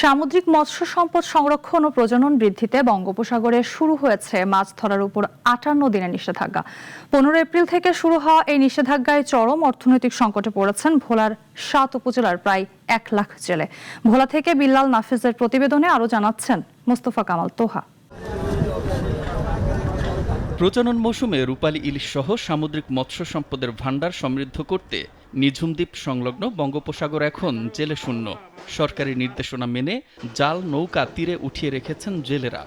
সামুদ্রিক মৎস্য সম্পদ সংরক্ষণ ও প্রজনন বৃদ্ধিতে বঙ্গোপসাগরে শুরু হয়েছে মাছ ধরার উপর ৫৮ দিনের নিষেধাজ্ঞা। ১৫ এপ্রিল থেকে শুরু হওয়া এই নিষেধাজ্ঞায় চরম অর্থনৈতিক সংকটে পড়েছেন ভোলার ৭ উপজেলার প্রায় ১ লাখ জেলে। ভোলা থেকে বিল্লাল নাফিজের প্রতিবেদনে আরো জানাচ্ছেন মোস্তফা কামাল তোহা। প্রজনন মৌসুমে রূপালী ইলিশ সহ সামুদ্রিক মৎস্য সম্পদের ভাণ্ডার সমৃদ্ধ করতে নিঝুম দ্বীপ সংলগ্ন বঙ্গোপসাগর এখন জেলে শূন্য। সরকারি নির্দেশনা মেনে জাল নৌকা তীরে উঠিয়ে রেখেছেন জেলেরা।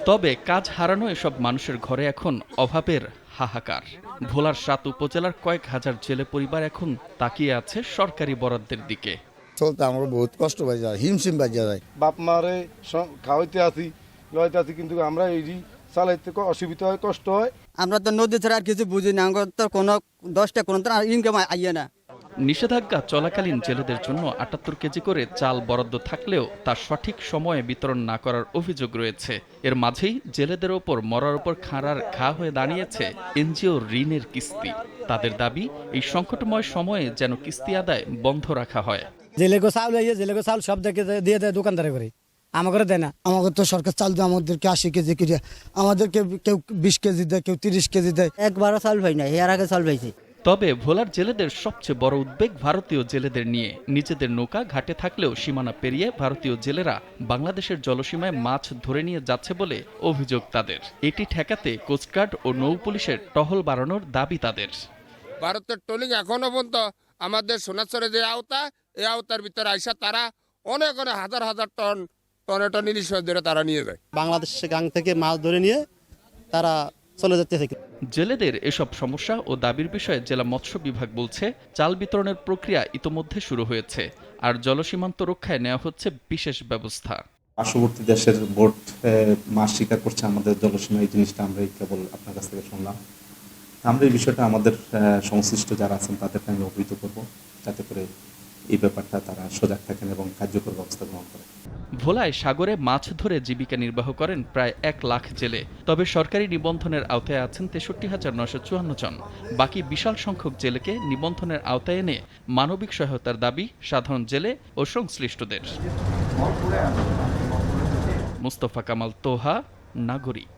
তবে কাজ হারানো এসব মানুষের ঘরে এখন অভাবের হাহাকার। ভোলার ৭ উপজেলার কয়েক হাজার জেলে পরিবার এখন তাকিয়ে আছে সরকারি বরাদ্দের দিকে। চলতে আমার বহুত কষ্ট পাই যায়, হিমশিম বাজিয়া যায়। বাপ মারে খাওয়াইতে আসি লইতে আসি, কিন্তু আমরা এই চালাইতে অসুবিধা হয়, কষ্ট হয়। আমরা তো নদী ছাড়া আর কিছু বুঝি না, আমার তো কোনো 10টা কোনো ইনকাম আইয়ে না। নিষেধাজ্ঞা চলাকালীন জেলেদের জন্য ৭৮ কেজি করে চাল বরাদ্দ থাকলেও তা সঠিক সময়ে বিতরণ না করার অভিযোগ রয়েছে। এর মাঝেই জেলেদের ওপর মরার ওপর খাঁড়ার ঘা হয়ে দাঁড়িয়েছে এনজিও ঋণের কিস্তি। তাদের দাবি, এই সংকটময় সময়ে যেন কিস্তি আদায় বন্ধ রাখা হয়। জেলেগো চাউল সব দিয়ে দেয় দোকানদারে করে, আমাকে দেয় না। আমাকে তো সরকার চাল দেয়, আমাদেরকে 80 কেজি করে, আমাদেরকে কেউ 20 কেজি দেয়, কেউ 30 কেজি দেয়। একবারও চাল পাই না, এর আগে চাল পাইছি। তবে ভোলার জেলেদের সবচেয়ে বড় উদ্বেগ ভারতীয় জেলেদের নিয়ে। নিজেদের নৌকা ঘাটে থাকলেও সীমানা পেরিয়ে ভারতীয় জেলেরা বাংলাদেশের জলসীমায় মাছ ধরে নিয়ে যাচ্ছে বলে অভিযোগ তাদের। এটি ঠেকাতে কোস্টগার্ড ও নৌ পুলিশের টহল বাড়ানোর দাবি তাদের। ভারতের ট্রলিং এখনো পর্যন্ত আমাদের সোনাচরে যে আওতা, এই আওতার ভিতরে আইসা তারা অনেক হাজার হাজার টন ইলিশ ধরে তারা নিয়ে যায়। বাংলাদেশের গাং থেকে মাছ ধরে নিয়ে তারা চলে যাচ্ছে। জেলেদের এসব সমস্যা ও দাবির বিষয়ে জেলা মৎস্য বিভাগ বলছে, চাল বিতরণের প্রক্রিয়া ইতোমধ্যে শুরু হয়েছে, আর জলসীমান্ত রক্ষায় নেওয়া হচ্ছে বিশেষ ব্যবস্থা। পার্শ্ববর্তী দেশের বোট মাছ শিকার করছে আমাদের জলসীমা, এই জিনিসটা আমরা কেবল আপনার কাছ থেকে শুনলাম। আমরা এই বিষয়টা আমাদের সংশ্লিষ্ট যারা আছেন তাদেরকে আমি অবহিত করব, যাতে করে এই ব্যাপারটা তারা সজাগ থাকেন এবং কার্যকর ব্যবস্থা গ্রহণ করেন। ভোলায় সাগরে মাছ ধরে জীবিকা নির্বাহ করেন প্রায় ১ লাখ জেলে। তবে সরকারি নিবন্ধনের আওতায় আছেন ৬৩,৯৫৪ জন। বাকি বিশাল সংখ্যক জেলেকে নিবন্ধনের আওতায় এনে মানবিক সহায়তার দাবি সাধারণ জেলে ও সংশ্লিষ্টদের। মোস্তফা কামাল তোহা, নাগরিক।